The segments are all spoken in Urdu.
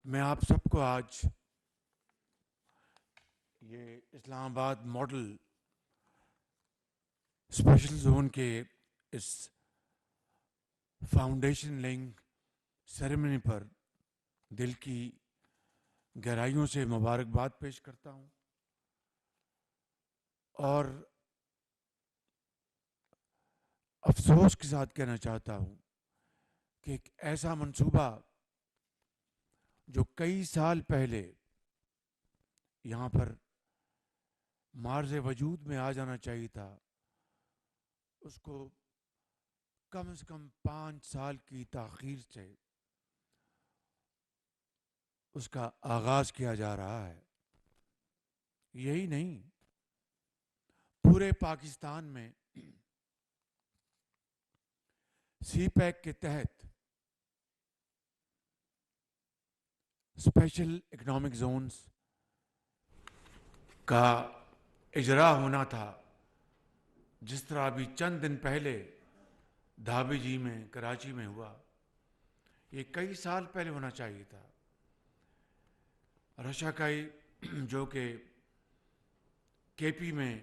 میں آپ سب کو آج یہ اسلام آباد ماڈل اسپیشل زون کے اس فاؤنڈیشن لیئنگ سیریمنی پر دل کی گہرائیوں سے مبارکباد پیش کرتا ہوں اور افسوس کے ساتھ کہنا چاہتا ہوں کہ ایک ایسا منصوبہ جو کئی سال پہلے یہاں پر معرض وجود میں آ جانا چاہیے تھا، اس کو کم از کم 5 سال کی تاخیر سے اس کا آغاز کیا جا رہا ہے۔ یہی نہیں، پورے پاکستان میں سی پیک کے تحت اسپیشل اکنامک زونز کا اجرا ہونا تھا، جس طرح ابھی چند دن پہلے دھابی جی میں کراچی میں ہوا۔ یہ کئی سال پہلے ہونا چاہیے تھا۔ رشاکائی جو کہ کے پی میں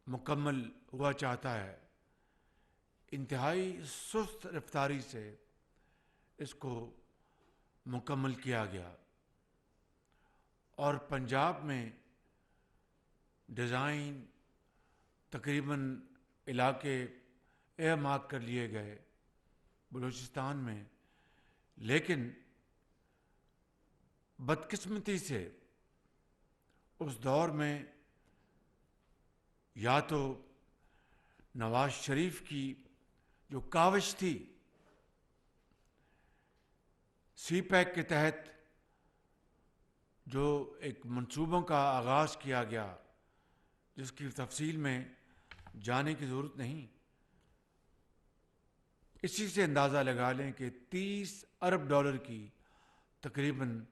مکمل ہوا چاہتا ہے، انتہائی سست رفتاری سے اس کو مکمل کیا گیا، اور پنجاب میں ڈیزائن تقریباً علاقے ایر مارک کر لیے گئے بلوچستان میں، لیکن بدقسمتی سے اس دور میں یا تو نواز شریف کی جو کاوش تھی سی پیک کے تحت جو ایک منصوبوں کا آغاز کیا گیا، جس کی تفصیل میں جانے کی ضرورت نہیں، اسی سے اندازہ لگا لیں کہ $30 ارب کی تقریباً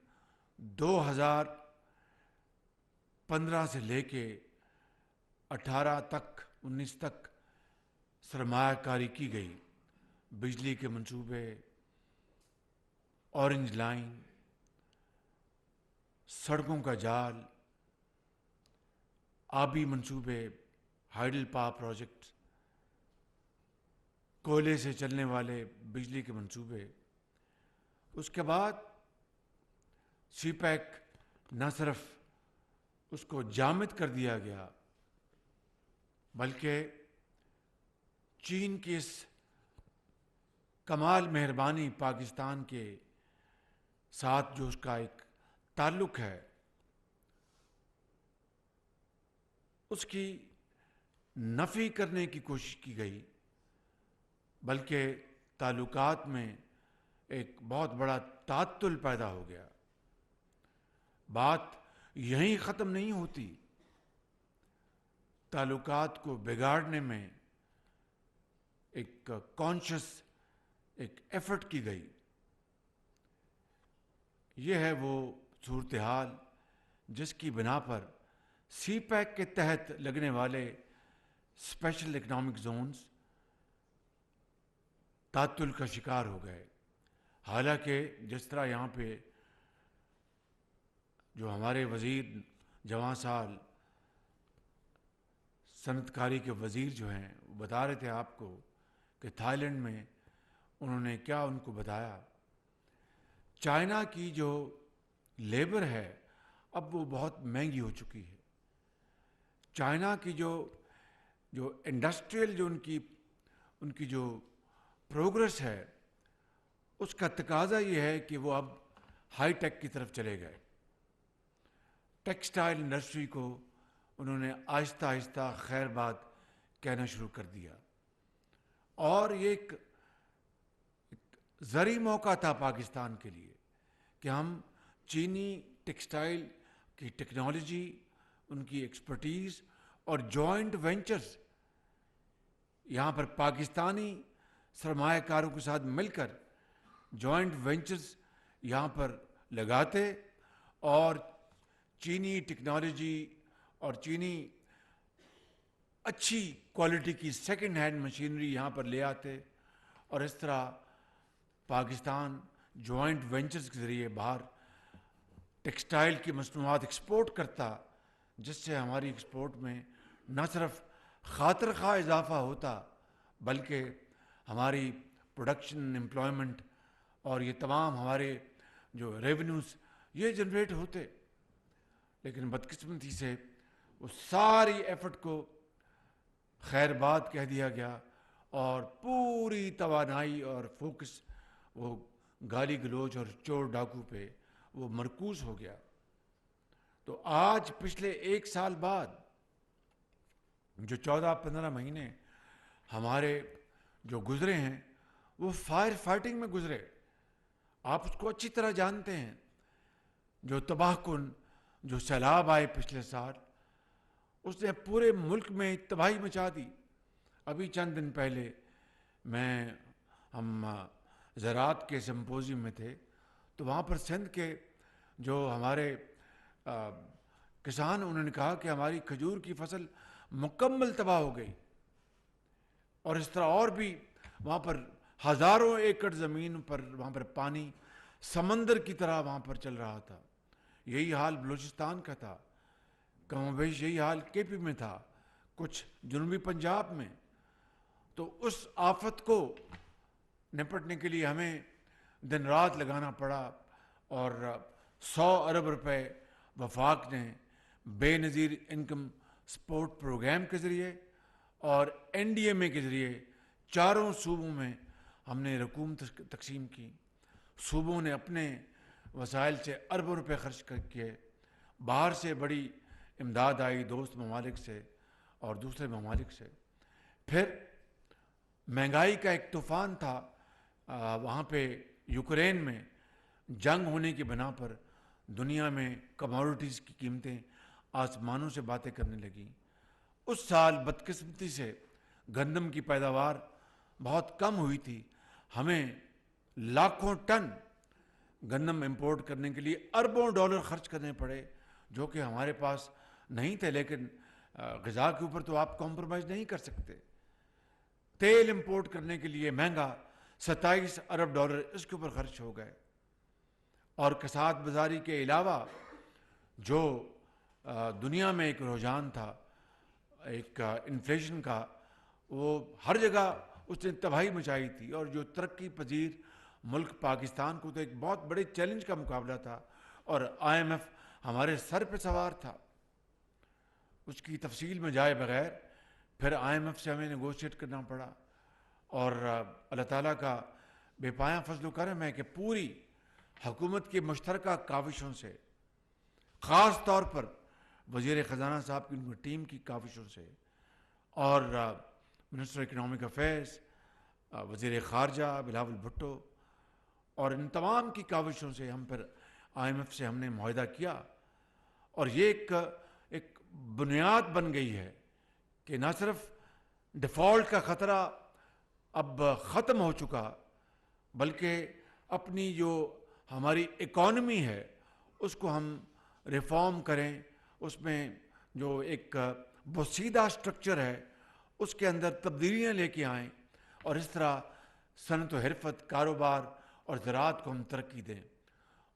2015 سے لے کے 18 تک 19 تک سرمایہ کاری کی گئی۔ بجلی کے منصوبے، اورنج لائن، سڑکوں کا جال، آبی منصوبے، ہائیڈل پاور پروجیکٹ، کوئلے سے چلنے والے بجلی کے منصوبے۔ اس کے بعد سی پیک نہ صرف اس کو جامد کر دیا گیا، بلکہ چین کی اس کمال مہربانی پاکستان کے ساتھ جو اس کا ایک تعلق ہے، اس کی نفی کرنے کی کوشش کی گئی، بلکہ تعلقات میں ایک بہت بڑا تعطل پیدا ہو گیا۔ بات یہیں ختم نہیں ہوتی، تعلقات کو بگاڑنے میں ایک کانشس ایک ایفرٹ کی گئی۔ یہ ہے وہ صورتحال جس کی بنا پر سی پیک کے تحت لگنے والے اسپیشل اکنامک زونز تعطل کا شکار ہو گئے۔ حالانکہ جس طرح یہاں پہ جو ہمارے وزیر جوان سال صنعت کاری کے وزیر جو ہیں وہ بتا رہے تھے آپ کو کہ تھائی لینڈ میں انہوں نے کیا ان کو بتایا، چائنا کی جو لیبر ہے اب وہ بہت مہنگی ہو چکی ہے۔ چائنا کی جو انڈسٹریل جو ان کی جو پروگرس ہے، اس کا تقاضا یہ ہے کہ وہ اب ہائی ٹیک کی طرف چلے گئے۔ ٹیکسٹائل انڈسٹری کو انہوں نے آہستہ آہستہ خیر بات کہنا شروع کر دیا، اور یہ ایک زرعی موقع تھا پاکستان کے لیے کہ ہم چینی ٹیکسٹائل کی ٹیکنالوجی، ان کی ایکسپرٹیز اور جوائنٹ وینچرز یہاں پر پاکستانی سرمایہ کاروں کے ساتھ مل کر جوائنٹ وینچرز یہاں پر لگاتے، اور چینی ٹیکنالوجی اور چینی اچھی کوالٹی کی سیکنڈ ہینڈ مشینری یہاں پر لے آتے، اور اس طرح پاکستان جوائنٹ وینچرز کے ذریعے باہر ٹیکسٹائل کی مصنوعات ایکسپورٹ کرتا، جس سے ہماری ایکسپورٹ میں نہ صرف خاطر خواہ اضافہ ہوتا بلکہ ہماری پروڈکشن، امپلائمنٹ اور یہ تمام ہمارے جو ریونیوز یہ جنریٹ ہوتے. لیکن بدقسمتی سے وہ ساری ایفرٹ کو خیر بات کہہ دیا گیا اور پوری توانائی اور فوکس وہ گالی گلوچ اور چور ڈاکو پہ وہ مرکوز ہو گیا. تو آج پچھلے 1 سال بعد جو 14-15 مہینے ہمارے جو گزرے ہیں وہ فائر فائٹنگ میں گزرے. آپ اس کو اچھی طرح جانتے ہیں. جو تباہ کن جو سیلاب آئے پچھلے سال، اس نے پورے ملک میں تباہی مچا دی. ابھی چند دن پہلے ہم زراعت کے سمپوزیم میں تھے، تو وہاں پر سندھ کے جو ہمارے کسان، انہوں نے کہا کہ ہماری کھجور کی فصل مکمل تباہ ہو گئی. اور اس طرح اور بھی وہاں پر ہزاروں ایکڑ زمین پر وہاں پر پانی سمندر کی طرح وہاں پر چل رہا تھا. یہی حال بلوچستان کا تھا، کم و بیش یہی حال کے پی میں تھا، کچھ جنوبی پنجاب میں. تو اس آفت کو نپٹنے کے لیے ہمیں دن رات لگانا پڑا اور 100 ارب روپے وفاق نے بے نظیر انکم سپورٹ پروگرام کے ذریعے اور NDMA کے ذریعے 4 صوبوں میں ہم نے رقوم تقسیم کی. صوبوں نے اپنے وسائل سے اربوں روپے خرچ کیے. باہر سے بڑی امداد آئی دوست ممالک سے اور دوسرے ممالک سے. پھر مہنگائی کا ایک طوفان تھا وہاں پہ یوکرین میں. جنگ ہونے کی بنا پر دنیا میں کموڈٹیز کی قیمتیں آسمانوں سے باتیں کرنے لگیں. اس سال بدقسمتی سے گندم کی پیداوار بہت کم ہوئی تھی. ہمیں لاکھوں ٹن گندم امپورٹ کرنے کے لیے اربوں ڈالر خرچ کرنے پڑے، جو کہ ہمارے پاس نہیں تھے. لیکن غذا کے اوپر تو آپ کمپرومائز نہیں کر سکتے. تیل امپورٹ کرنے کے لیے مہنگا 27 ارب ڈالر اس کے اوپر خرچ ہو گئے. اور کساد بازاری کے علاوہ جو دنیا میں ایک رجحان تھا ایک انفلیشن کا، وہ ہر جگہ اس نے تباہی مچائی تھی. اور جو ترقی پذیر ملک پاکستان کو تو ایک بہت بڑے چیلنج کا مقابلہ تھا اور IMF ہمارے سر پہ سوار تھا. اس کی تفصیل میں جائے بغیر پھر IMF سے ہمیں نیگوشیٹ کرنا پڑا. اور اللہ تعالیٰ کا بے پایاں فضل و کرم ہے کہ پوری حکومت کی مشترکہ کاوشوں سے، خاص طور پر وزیر خزانہ صاحب کی ٹیم کی کاوشوں سے اور منسٹر اکنامک افیئرس، وزیر خارجہ بلاول بھٹو اور ان تمام کی کاوشوں سے ہم پھر IMF سے ہم نے معاہدہ کیا. اور یہ ایک بنیاد بن گئی ہے کہ نہ صرف ڈیفالٹ کا خطرہ اب ختم ہو چکا، بلکہ اپنی جو ہماری اکانومی ہے اس کو ہم ریفارم کریں. اس میں جو ایک بوسیدہ سٹرکچر ہے اس کے اندر تبدیلیاں لے کے آئیں اور اس طرح صنعت و حرفت، کاروبار اور زراعت کو ہم ترقی دیں.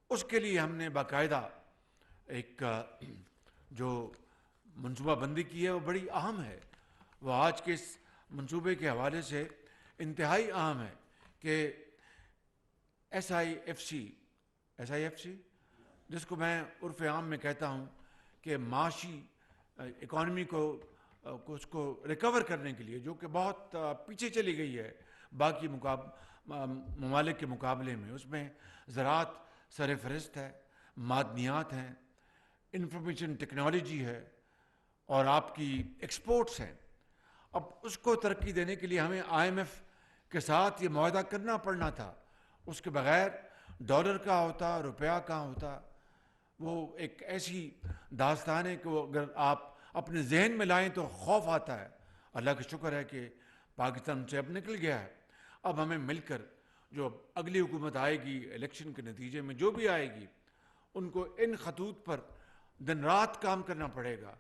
اس کے لیے ہم نے باقاعدہ ایک جو منصوبہ بندی کی ہے وہ بڑی اہم ہے. وہ آج کے اس منصوبے کے حوالے سے انتہائی اہم ہے کہ SIFC جس کو میں عرف عام میں کہتا ہوں کہ معاشی اکانومی کو اس کو ریکور کرنے کے لیے، جو کہ بہت پیچھے چلی گئی ہے باقی ممالک کے مقابلے میں. اس میں زراعت سر فہرست ہے، معدنیات ہیں، انفارمیشن ٹیکنالوجی ہے اور آپ کی ایکسپورٹس ہیں. اب اس کو ترقی دینے کے لیے ہمیں IMF کے ساتھ یہ معاہدہ کرنا پڑنا تھا. اس کے بغیر ڈالر کا ہوتا، روپیہ کا ہوتا. وہ ایک ایسی داستان ہے کہ وہ اگر آپ اپنے ذہن میں لائیں تو خوف آتا ہے. اللہ کا شکر ہے کہ پاکستان سے اب نکل گیا ہے. اب ہمیں مل کر جو اگلی حکومت آئے گی الیکشن کے نتیجے میں جو بھی آئے گی، ان کو ان خطوط پر دن رات کام کرنا پڑے گا.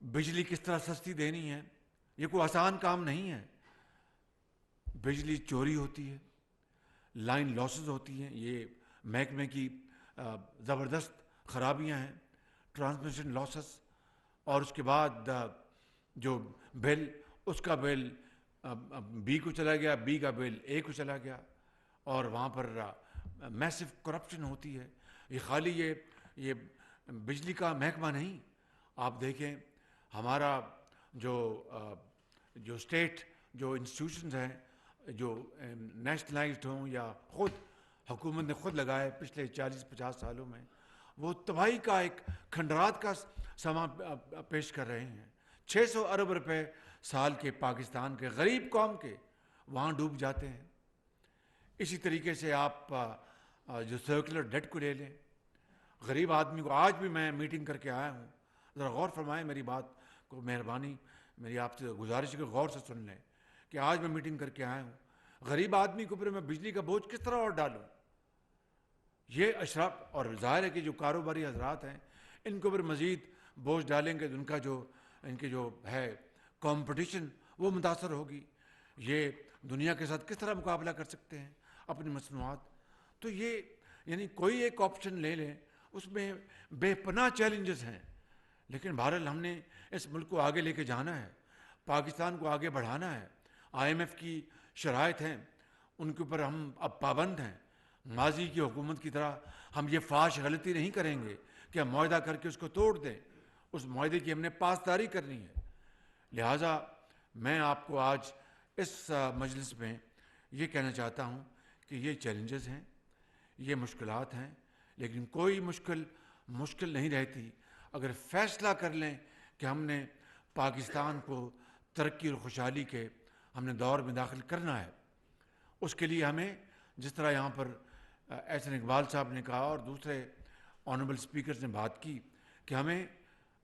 بجلی کس طرح سستی دینی ہے، یہ کوئی آسان کام نہیں ہے. بجلی چوری ہوتی ہے، لائن لاسز ہوتی ہیں، یہ محکمے کی زبردست خرابیاں ہیں، ٹرانسمیشن لاسز. اور اس کے بعد جو بل، اس کا بل بی کو چلا گیا، بی کا بل اے کو چلا گیا، اور وہاں پر میسو کرپشن ہوتی ہے. یہ خالی یہ بجلی کا محکمہ نہیں، آپ دیکھیں ہمارا جو اسٹیٹ جو انسٹیٹیوشنز ہیں جو نیشنلائزڈ ہوں یا خود حکومت نے خود لگائے پچھلے 40-50 سالوں میں، وہ تباہی کا ایک کھنڈرات کا سما پیش کر رہے ہیں. 600 ارب روپے سال کے پاکستان کے غریب قوم کے وہاں ڈوب جاتے ہیں. اسی طریقے سے آپ جو سرکولر ڈیٹ کو لے لیں، غریب آدمی کو، آج بھی میں میٹنگ کر کے آیا ہوں، ذرا غور فرمائیں میری بات کو، مہربانی میری آپ سے گزارش ہے کہ غور سے سن لیں کہ آج میں میٹنگ کر کے آیا ہوں، غریب آدمی کے اوپر میں بجلی کا بوجھ کس طرح اور ڈالوں؟ یہ اشراف، اور ظاہر ہے کہ جو کاروباری حضرات ہیں ان کے اوپر مزید بوجھ ڈالیں گے، ان کا ان کی جو ہے کمپٹیشن وہ متاثر ہوگی. یہ دنیا کے ساتھ کس طرح مقابلہ کر سکتے ہیں اپنی مصنوعات؟ تو یہ یعنی کوئی ایک آپشن لے لیں، اس میں بے پناہ چیلنجز ہیں، لیکن بہرحال ہم نے اس ملک کو آگے لے کے جانا ہے، پاکستان کو آگے بڑھانا ہے. IMF کی شرائط ہیں، ان کے اوپر ہم اب پابند ہیں. ماضی کی حکومت کی طرح ہم یہ فاش غلطی نہیں کریں گے کہ ہم معاہدہ کر کے اس کو توڑ دیں. اس معاہدے کی ہم نے پاسداری کرنی ہے. لہٰذا میں آپ کو آج اس مجلس میں یہ کہنا چاہتا ہوں کہ یہ چیلنجز ہیں، یہ مشکلات ہیں، لیکن کوئی مشکل نہیں رہتی اگر فیصلہ کر لیں کہ ہم نے پاکستان کو ترقی اور خوشحالی کے ہم نے دور میں داخل کرنا ہے. اس کے لیے ہمیں، جس طرح یہاں پر احسن اقبال صاحب نے کہا اور دوسرے آنریبل اسپیکرز نے بات کی، کہ ہمیں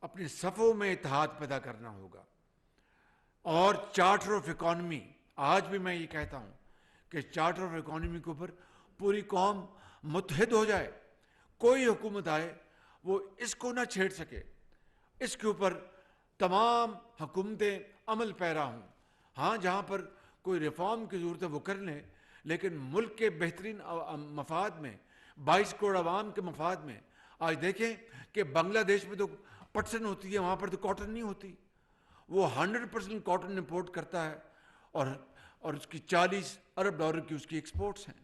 اپنے صفوں میں اتحاد پیدا کرنا ہوگا. اور چارٹر آف اکانومی، آج بھی میں یہ کہتا ہوں کہ چارٹر آف اکانومی کے اوپر پوری قوم متحد ہو جائے. کوئی حکومت آئے وہ اس کو نہ چھیڑ سکے، اس کے اوپر تمام حکومتیں عمل پیرا ہوں. ہاں جہاں پر کوئی ریفارم کی ضرورت ہے وہ کر لیں، لیکن ملک کے بہترین مفاد میں، 22 کروڑ عوام کے مفاد میں. آج دیکھیں کہ بنگلہ دیش میں تو پٹسن ہوتی ہے، وہاں پر تو کاٹن نہیں ہوتی. وہ 100% کاٹن امپورٹ کرتا ہے، اور اس کی 40 ارب ڈالر کی اس کی ایکسپورٹس ہیں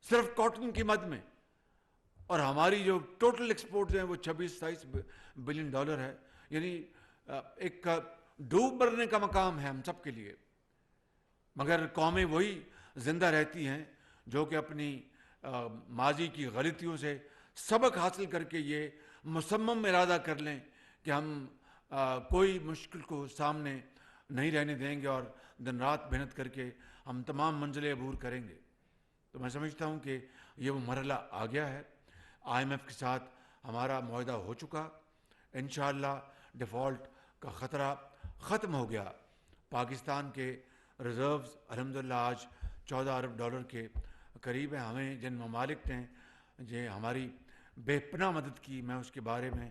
صرف کاٹن کی مد میں. اور ہماری جو ٹوٹل ایکسپورٹس ہیں وہ 26-27 بلین ڈالر ہے. یعنی ایک ڈوب مرنے کا مقام ہے ہم سب کے لیے. مگر قومیں وہی زندہ رہتی ہیں جو کہ اپنی ماضی کی غلطیوں سے سبق حاصل کر کے یہ مصمم ارادہ کر لیں کہ ہم کوئی مشکل کو سامنے نہیں رہنے دیں گے اور دن رات محنت کر کے ہم تمام منزلیں عبور کریں گے. تو میں سمجھتا ہوں کہ یہ وہ مرحلہ آ گیا ہے. IMF کے ساتھ ہمارا معاہدہ ہو چکا، انشاءاللہ ڈیفالٹ کا خطرہ ختم ہو گیا. پاکستان کے ریزروز الحمدللہ آج 14 ارب ڈالر کے قریب ہیں. ہمیں جن ممالک نے ہماری بے پناہ مدد کی، میں اس کے بارے میں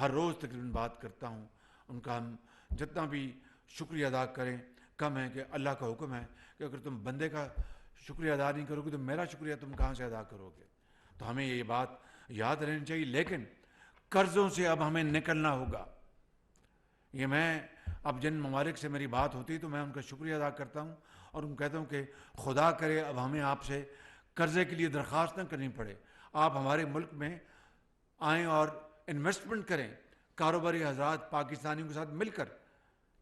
ہر روز تقریباً بات کرتا ہوں، ان کا ہم جتنا بھی شکریہ ادا کریں کم ہے. کہ اللہ کا حکم ہے کہ اگر تم بندے کا شکریہ ادا نہیں کرو گے تو میرا شکریہ تم کہاں سے ادا کرو گے؟ تو ہمیں یہ بات یاد رہنی چاہیے. لیکن قرضوں سے اب ہمیں نکلنا ہوگا. یہ میں اب جن ممالک سے میری بات ہوتی تو میں ان کا شکریہ ادا کرتا ہوں اور ان کہتا ہوں کہ خدا کرے اب ہمیں آپ سے قرضے کے لیے درخواست نہ کرنی پڑے. آپ ہمارے ملک میں آئیں اور انویسٹمنٹ کریں. کاروباری حضرات پاکستانیوں کے ساتھ مل کر،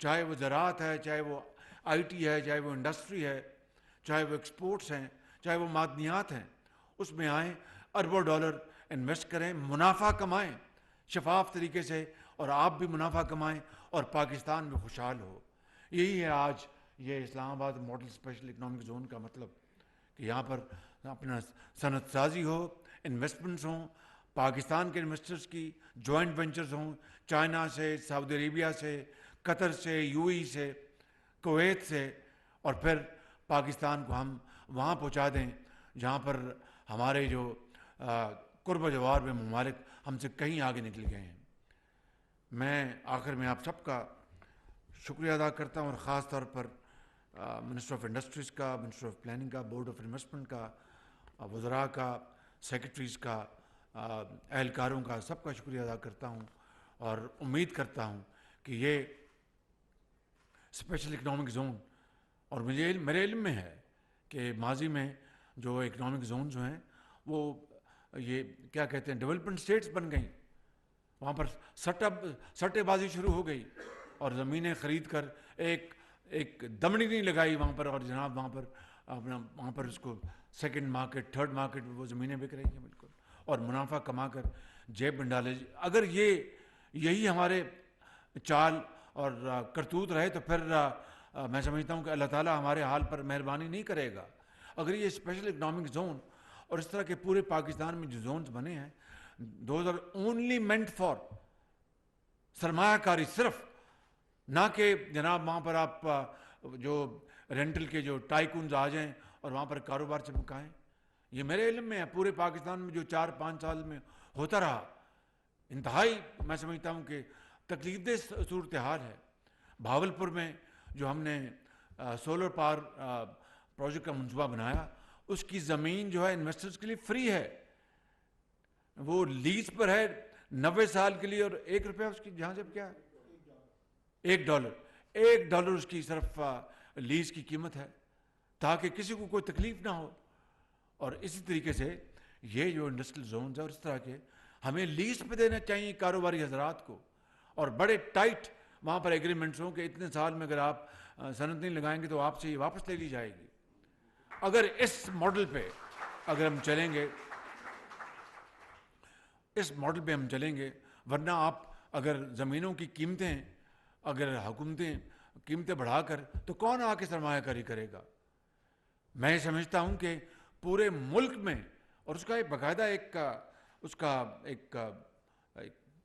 چاہے وہ زراعت ہے، چاہے وہ IT ہے، چاہے وہ انڈسٹری ہے، چاہے وہ ایکسپورٹس ہیں، چاہے وہ معدنیات ہیں، اس میں آئیں، اربوں ڈالر انویسٹ کریں، منافع کمائیں شفاف طریقے سے، اور آپ بھی منافع کمائیں اور پاکستان بھی خوشحال ہو. یہی ہے آج یہ اسلام آباد ماڈل اسپیشل اکنامک زون کا مطلب، کہ یہاں پر اپنا صنعت سازی ہو، انویسٹمنٹس ہوں، پاکستان کے انویسٹرز کی جوائنٹ وینچرز ہوں، چائنا سے، سعودی عربیہ سے، قطر سے، UAE سے، کویت سے، اور پھر پاکستان کو ہم وہاں پہنچا دیں جہاں پر ہمارے جو قرب و جوار میں ممالک ہم سے کہیں آگے نکل گئے ہیں. میں آخر میں آپ سب کا شکریہ ادا کرتا ہوں، اور خاص طور پر منسٹر آف انڈسٹریز کا، منسٹر آف پلاننگ کا، بورڈ آف انویسٹمنٹ کا، وزراء کا، سیکرٹریز کا، اہلکاروں کا، سب کا شکریہ ادا کرتا ہوں اور امید کرتا ہوں کہ یہ اسپیشل اکنامک زون، اور میرے علم میں ہے کہ ماضی میں جو اکنامک زونز ہیں وہ یہ کیا کہتے ہیں ڈیولپمنٹ اسٹیٹس بن گئیں، وہاں پر سٹے بازی شروع ہو گئی اور زمینیں خرید کر ایک دمڑی نہیں لگائی وہاں پر، اور جناب وہاں پر اس کو سیکنڈ مارکیٹ، تھرڈ مارکیٹ میں وہ زمینیں بک رہی ہیں بالکل، اور منافع کما کر جیب میں ڈالے. اگر یہی ہمارے چال اور کرتوت رہے تو پھر میں سمجھتا ہوں کہ اللہ تعالیٰ ہمارے حال پر مہربانی نہیں کرے گا. اگر یہ اسپیشل اکنامک زون اور اس طرح کے پورے پاکستان میں جو زونز بنے ہیں، those are only meant for سرمایہ کاری صرف، نہ کہ جناب وہاں پر آپ جو رینٹل کے جو ٹائکونز آ جائیں اور وہاں پر کاروبار چمکائیں. یہ میرے علم میں ہے، پورے پاکستان میں جو 4-5 سال میں ہوتا رہا، انتہائی میں سمجھتا ہوں کہ تکلیف دہ صورتحال ہے. بھاولپور میں جو ہم نے سولر پاور پروجیکٹ کا منصوبہ بنایا، اس کی زمین جو ہے انویسٹرز کے لیے فری ہے، وہ لیز پر ہے 90 سال کے لیے، اور $1 اس کی جہاں سے کیا ہے $1 اس کی صرف لیز کی قیمت ہے، تاکہ کسی کو کوئی تکلیف نہ ہو. اور اسی طریقے سے یہ جو انڈسٹریل زونز ہے اور اس طرح کے ہمیں لیز پہ دینا چاہیے کاروباری حضرات کو، اور بڑے ٹائٹ وہاں پر ایگریمنٹس ہوں کہ اتنے سال میں اگر آپ صنعت نہیں لگائیں گے تو آپ سے یہ واپس لے لی جائے گی. اگر اس ماڈل پہ اگر ہم چلیں گے، ورنہ آپ اگر زمینوں کی قیمتیں، اگر حکومتیں قیمتیں بڑھا کر، تو کون آ کے سرمایہ کاری کرے گا؟ میں سمجھتا ہوں کہ پورے ملک میں، اور اس کا ایک باقاعدہ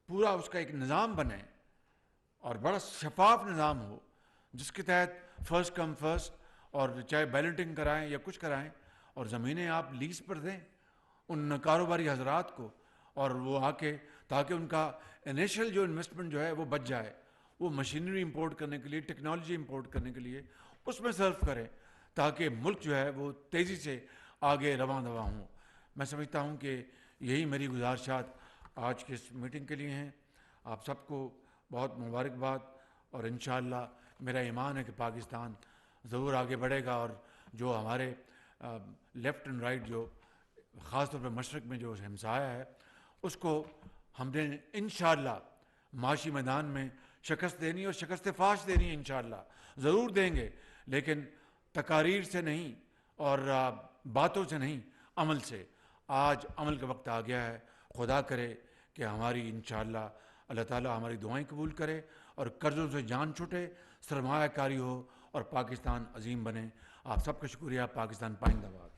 پورا اس کا ایک نظام بنے، اور بڑا شفاف نظام ہو، جس کے تحت فرسٹ کم فرسٹ، اور چاہے بیلٹنگ کرائیں یا کچھ کرائیں، اور زمینیں آپ لیز پر دیں ان کاروباری حضرات کو، اور وہ آ کے تاکہ ان کا انیشل جو انویسٹمنٹ جو ہے وہ بچ جائے، وہ مشینری امپورٹ کرنے کے لیے، ٹیکنالوجی امپورٹ کرنے کے لیے اس میں صرف کریں، تاکہ ملک جو ہے وہ تیزی سے آگے رواں دواں ہوں. میں سمجھتا ہوں کہ یہی میری گزارشات آج کی اس میٹنگ کے لیے ہیں. آپ سب کو بہت مبارکباد، اور انشاءاللہ میرا ایمان ہے کہ پاکستان ضرور آگے بڑھے گا، اور جو ہمارے لیفٹ اینڈ رائٹ جو خاص طور پہ مشرق میں جو ہمسایہ ہے، اس کو ہم نے انشاءاللہ معاشی میدان میں شکست دینی، اور شکست فاش دینی ہے انشاءاللہ، ضرور دیں گے، لیکن تقاریر سے نہیں اور باتوں سے نہیں، عمل سے. آج عمل کا وقت آ گیا ہے. خدا کرے کہ ہماری انشاءاللہ اللہ تعالیٰ ہماری دعائیں قبول کرے، اور قرضوں سے جان چھوٹے، سرمایہ کاری ہو، اور پاکستان عظیم بنے. آپ سب کا شکریہ. پاکستان پائندہ باد.